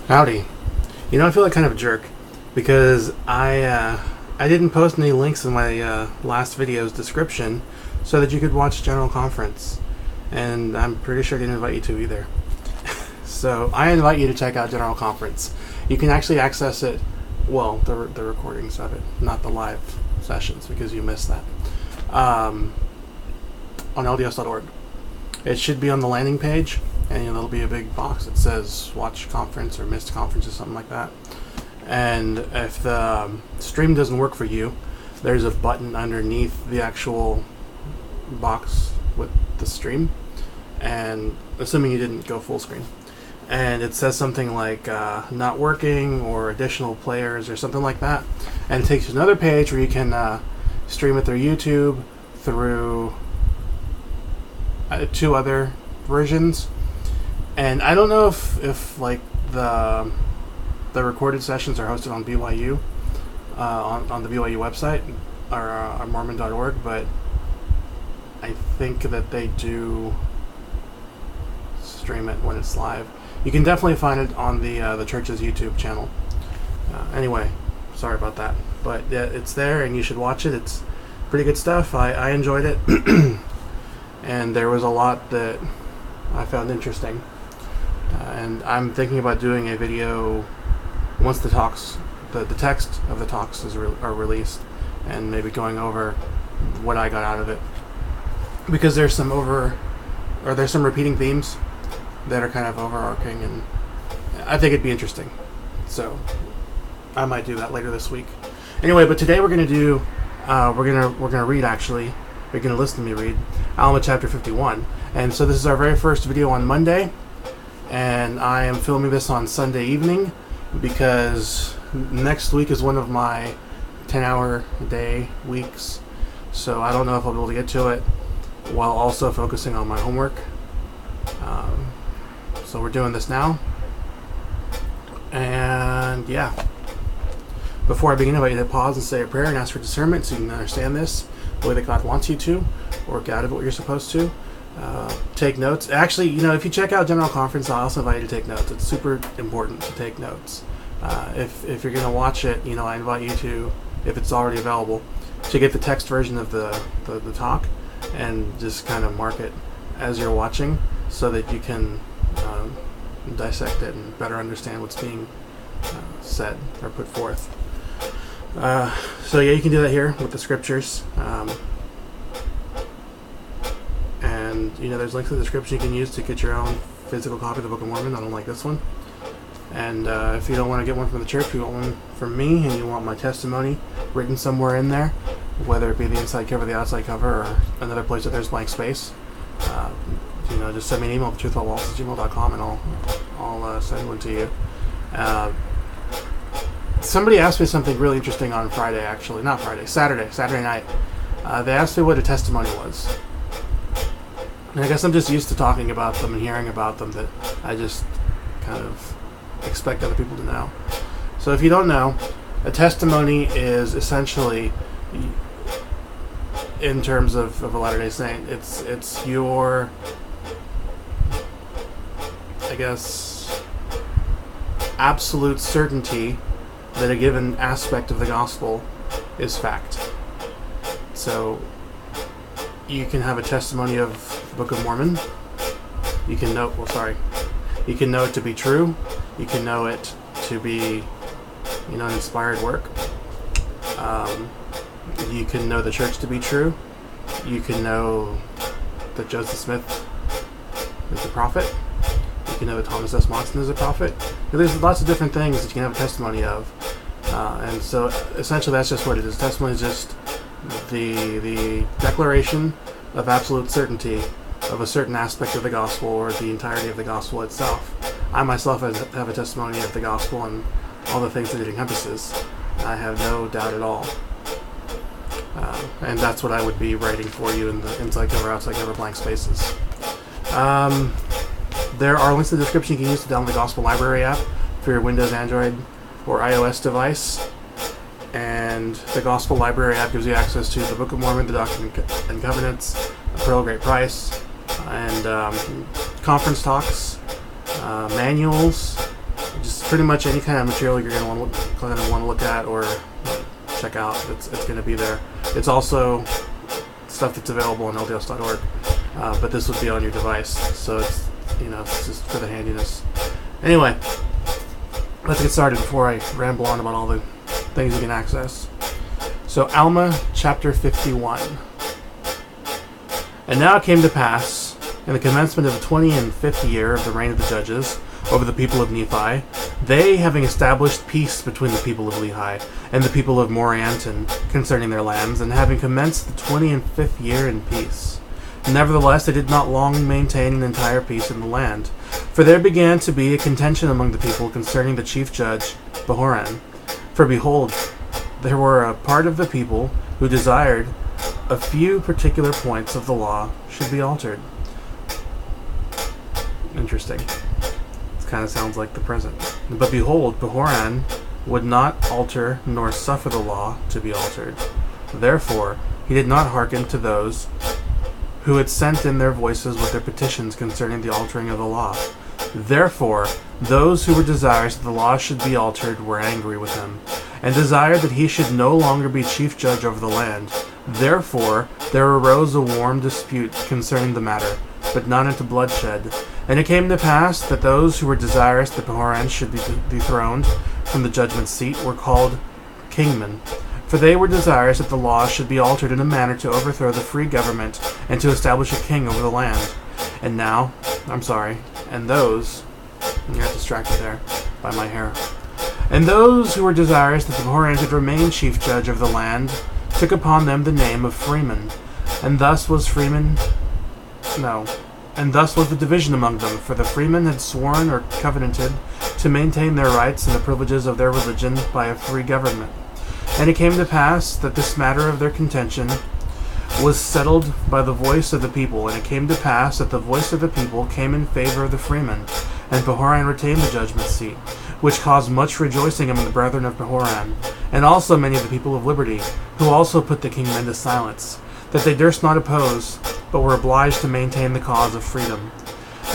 Howdy. I feel like kind of a jerk because I didn't post any links in my last video's description so that you could watch General Conference, and I'm pretty sure I didn't invite you to either. So I invite you to check out General Conference. You can actually access it, well, the recordings of it, not the live sessions because you missed that, on lds.org. It should be on the landing page, and there'll be a big box that says watch conference or missed conference or something like that. And if the stream doesn't work for you, there's a button underneath the actual box with the stream, and assuming you didn't go full screen, and it says something like not working or additional players or something like that, and it takes you to another page where you can stream it through YouTube, through two other versions. And I don't know if like the recorded sessions are hosted on BYU, on the BYU website or Mormon.org, but I think that they do stream it when it's live. You can definitely find it on the church's YouTube channel. Anyway, sorry about that, but yeah, it's there and you should watch it. It's pretty good stuff. I enjoyed it, and there was a lot that I found interesting. And I'm thinking about doing a video once the talks, the text of the talks are released, and maybe going over what I got out of it, because there's some repeating themes that are kind of overarching, and I think it'd be interesting. So I might do that later this week. Anyway, but today we're gonna do we're gonna read, actually. You're gonna listen to me read Alma chapter 51, and so this is our very first video on Monday. And I am filming this on Sunday evening because next week is one of my 10-hour a day weeks. So I don't know if I'll be able to get to it while also focusing on my homework. So we're doing this now. And yeah. Before I begin, I invite you to pause and say a prayer and ask for discernment so you can understand this the way that God wants you to, or get out of what you're supposed to. Take notes. Actually, if you check out General Conference, I also invite you to take notes. It's super important to take notes. If you're going to watch it, I invite you to, if it's already available, to get the text version of the talk and just kind of mark it as you're watching so that you can dissect it and better understand what's being said or put forth. So yeah, you can do that here with the scriptures. And there's links in the description you can use to get your own physical copy of the Book of Mormon. I don't like this one. And if you don't want to get one from the church, you want one from me, and you want my testimony written somewhere in there, whether it be the inside cover, the outside cover, or another place that there's blank space, just send me an email at thetruthaboutwaffles@gmail.com, and I'll send one to you. Somebody asked me something really interesting on Friday, actually. Not Friday, Saturday night. They asked me what a testimony was. And I guess I'm just used to talking about them and hearing about them, that I just kind of expect other people to know. So if you don't know, a testimony is essentially, in terms of a Latter-day Saint, it's your, I guess, absolute certainty that a given aspect of the gospel is fact. So you can have a testimony of the Book of Mormon. You can know it to be true. You can know it to be, an inspired work. You can know the church to be true. You can know that Joseph Smith is a prophet. You can know that Thomas S. Monson is a prophet. There's lots of different things that you can have a testimony of. And so essentially that's just what it is. Testimony is just the declaration of absolute certainty of a certain aspect of the gospel, or the entirety of the gospel itself. I myself have a testimony of the gospel and all the things that it encompasses. I have no doubt at all. And that's what I would be writing for you in the inside cover, outside cover, blank spaces. There are links in the description you can use to download the Gospel Library app for your Windows, Android, or iOS device. And the Gospel Library app gives you access to the Book of Mormon, the Doctrine and Covenants, the Pearl of Great Price, and conference talks, manuals, just pretty much any kind of material you're going to want to look at or check out. It's going to be there. It's also stuff that's available on lds.org, but this would be on your device, so it's just for the handiness. Anyway, let's get started before I ramble on about all the things you can access. So Alma chapter 51. And now it came to pass, in the commencement of the 25th year of the reign of the judges over the people of Nephi, they having established peace between the people of Lehi and the people of Morianton concerning their lands, and having commenced the 25th year in peace. Nevertheless, they did not long maintain an entire peace in the land, for there began to be a contention among the people concerning the chief judge, Behoran. For behold, there were a part of the people who desired a few particular points of the law should be altered. Interesting. It kind of sounds like the present. But behold, Behoran would not alter nor suffer the law to be altered. Therefore, he did not hearken to those who had sent in their voices with their petitions concerning the altering of the law. Therefore, those who were desirous that the law should be altered were angry with him, and desired that he should no longer be chief judge over the land. Therefore, there arose a warm dispute concerning the matter, but not into bloodshed. And it came to pass that those who were desirous that Behoran should be dethroned from the judgment seat were called kingmen. For they were desirous that the law should be altered in a manner to overthrow the free government and to establish a king over the land. And those, I got distracted there by my hair. And those who were desirous that the Behoran should remain chief judge of the land took upon them the name of freemen. And thus was the division among them, for the freemen had sworn or covenanted to maintain their rights and the privileges of their religion by a free government. And it came to pass that this matter of their contention was settled by the voice of the people, and it came to pass that the voice of the people came in favor of the freemen, and Behoran retained the judgment seat, which caused much rejoicing among the brethren of Behoran, and also many of the people of liberty, who also put the kingmen to silence, that they durst not oppose, but were obliged to maintain the cause of freedom.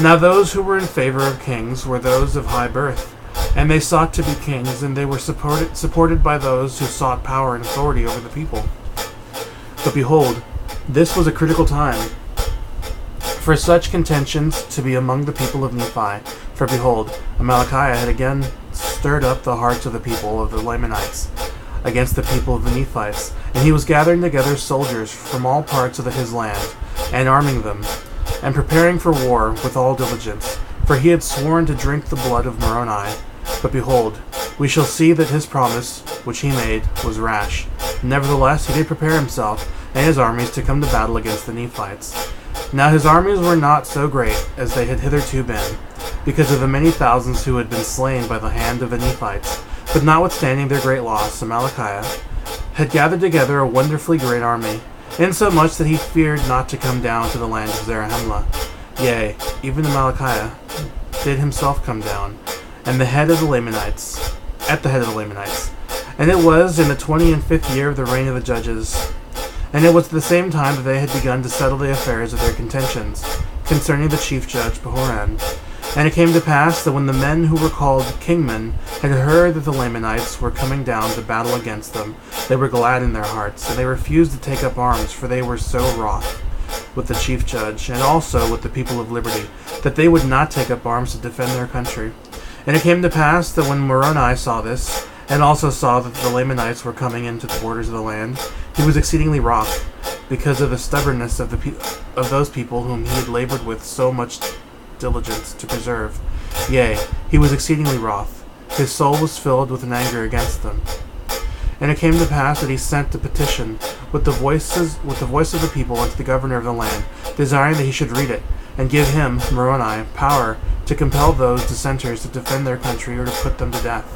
Now those who were in favor of kings were those of high birth, and they sought to be kings, and they were supported by those who sought power and authority over the people. But behold, this was a critical time for such contentions to be among the people of Nephi. For behold, Amalickiah had again stirred up the hearts of the people of the Lamanites against the people of the Nephites, and he was gathering together soldiers from all parts of his land, and arming them, and preparing for war with all diligence. For he had sworn to drink the blood of Moroni. But behold, we shall see that his promise, which he made, was rash. Nevertheless, he did prepare himself and his armies to come to battle against the Nephites. Now his armies were not so great as they had hitherto been, because of the many thousands who had been slain by the hand of the Nephites. But notwithstanding their great loss, Amalickiah had gathered together a wonderfully great army, insomuch that he feared not to come down to the land of Zarahemla. Yea, even Amalickiah did himself come down, at the head of the Lamanites. And it was in the 25th year of the reign of the judges. And it was at the same time that they had begun to settle the affairs of their contentions concerning the chief judge Behoran. And it came to pass that when the men who were called kingmen had heard that the Lamanites were coming down to battle against them, they were glad in their hearts, and they refused to take up arms, for they were so wroth with the chief judge, and also with the people of liberty, that they would not take up arms to defend their country. And it came to pass that when Moroni saw this, and also saw that the Lamanites were coming into the borders of the land, he was exceedingly wroth, because of the stubbornness of those people whom he had labored with so much diligence to preserve. Yea, he was exceedingly wroth. His soul was filled with an anger against them. And it came to pass that he sent a petition with the voice of the people unto the governor of the land, desiring that he should read it, and give him, Moroni, power to compel those dissenters to defend their country or to put them to death.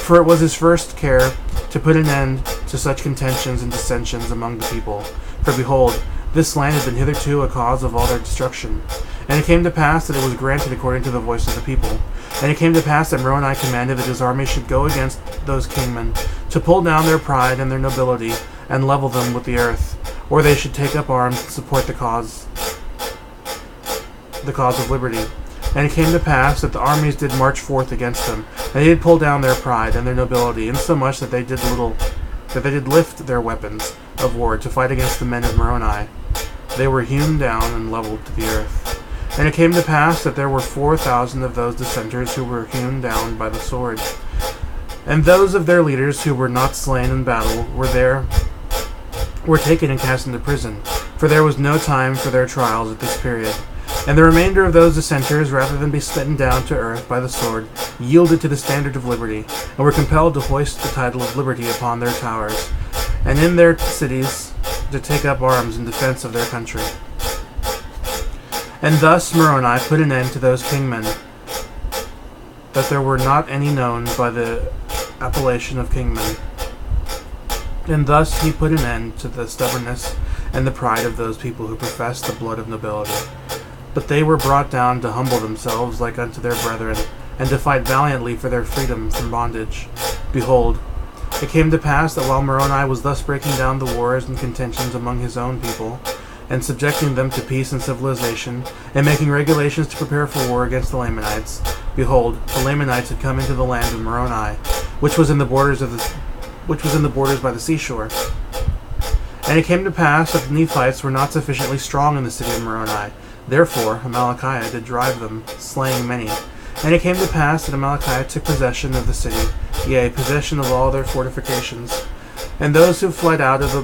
For it was his first care to put an end to such contentions and dissensions among the people. For behold, this land had been hitherto a cause of all their destruction. And it came to pass that it was granted according to the voice of the people. And it came to pass that Moroni commanded that his army should go against those kingmen, to pull down their pride and their nobility, and level them with the earth, or they should take up arms and support the cause of liberty. And it came to pass that the armies did march forth against them, and they did pull down their pride and their nobility, insomuch that they did lift their weapons of war to fight against the men of Moroni. They were hewn down and leveled to the earth. And it came to pass that there were 4,000 of those dissenters who were hewn down by the sword. And those of their leaders who were not slain in battle were taken and cast into prison, for there was no time for their trials at this period. And the remainder of those dissenters, rather than be smitten down to earth by the sword, yielded to the standard of liberty, and were compelled to hoist the title of liberty upon their towers, and in their cities to take up arms in defense of their country. And thus Moroni put an end to those kingmen, that there were not any known by the appellation of kingmen. And thus he put an end to the stubbornness and the pride of those people who professed the blood of nobility. But they were brought down to humble themselves like unto their brethren, and to fight valiantly for their freedom from bondage. Behold, it came to pass that while Moroni was thus breaking down the wars and contentions among his own people, and subjecting them to peace and civilization, and making regulations to prepare for war against the Lamanites, behold, the Lamanites had come into the land of Moroni, which was in the borders by the seashore. And it came to pass that the Nephites were not sufficiently strong in the city of Moroni. Therefore Amalickiah did drive them, slaying many. And it came to pass that Amalickiah took possession of the city, yea, possession of all their fortifications. And those who fled out of the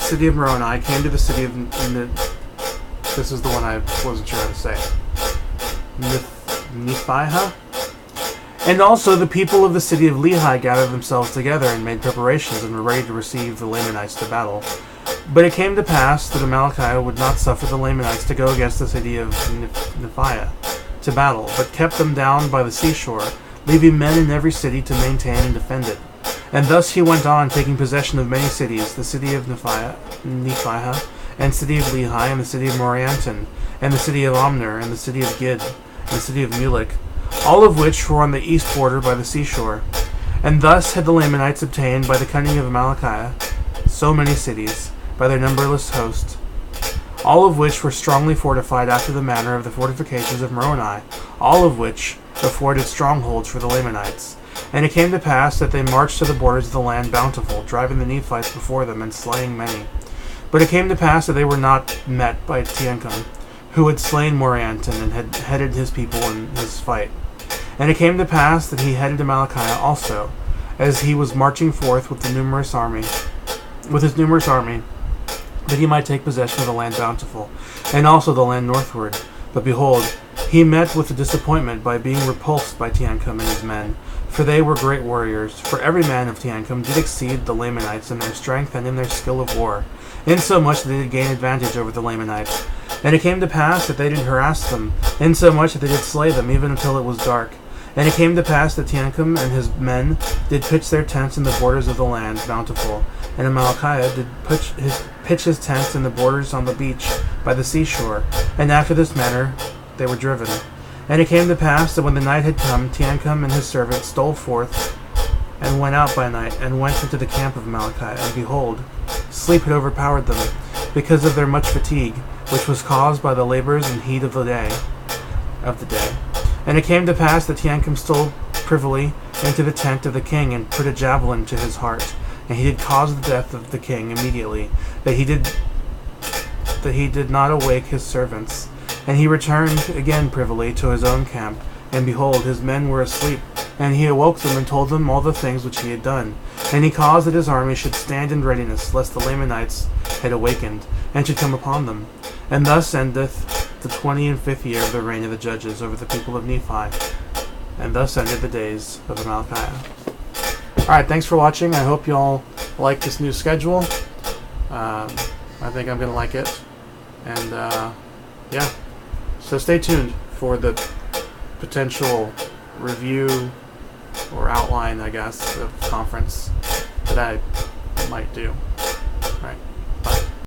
city of Moroni came to the city of this is the one I wasn't sure how to say. Nephiah? And also the people of the city of Lehi gathered themselves together and made preparations and were ready to receive the Lamanites to battle. But it came to pass that Amalickiah would not suffer the Lamanites to go against the city of Nephiah to battle, but kept them down by the seashore, leaving men in every city to maintain and defend it. And thus he went on, taking possession of many cities, the city of Nephiah, and city of Lehi, and the city of Morianton, and the city of Omner, and the city of Gid, and the city of Mulek, all of which were on the east border by the seashore. And thus had the Lamanites obtained by the cunning of Amalickiah so many cities, by their numberless host, all of which were strongly fortified after the manner of the fortifications of Moroni, all of which afforded strongholds for the Lamanites. And it came to pass that they marched to the borders of the land bountiful, driving the Nephites before them, and slaying many. But it came to pass that they were not met by Teancum, who had slain Morianton, and had headed his people in his fight. And it came to pass that he headed Amalickiah also, as he was marching forth with his numerous army, that he might take possession of the land bountiful, and also the land northward. But behold, he met with a disappointment by being repulsed by Teancum and his men, for they were great warriors. For every man of Teancum did exceed the Lamanites in their strength and in their skill of war, insomuch that they did gain advantage over the Lamanites. And it came to pass that they did harass them, insomuch that they did slay them, even until it was dark. And it came to pass that Teancum and his men did pitch their tents in the borders of the land bountiful, and Amalickiah did pitch his tents in the borders on the beach by the seashore, and after this manner they were driven. And it came to pass that when the night had come, Teancum and his servants stole forth, and went out by night, and went into the camp of Amalickiah, and behold, sleep had overpowered them, because of their much fatigue, which was caused by the labors and heat of the day. And it came to pass that Teancum stole privily into the tent of the king, and put a javelin to his heart, and he did cause the death of the king immediately, that he did not awake his servants. And he returned again privily to his own camp, and behold, his men were asleep. And he awoke them, and told them all the things which he had done. And he caused that his army should stand in readiness, lest the Lamanites had awakened, and should come upon them. And thus endeth the 25th year of the reign of the judges over the people of Nephi. And thus ended the days of Amalickiah. Alright, thanks for watching. I hope you all like this new schedule. I think I'm going to like it. And, yeah. So stay tuned for the potential review or outline, I guess, of conference that I might do.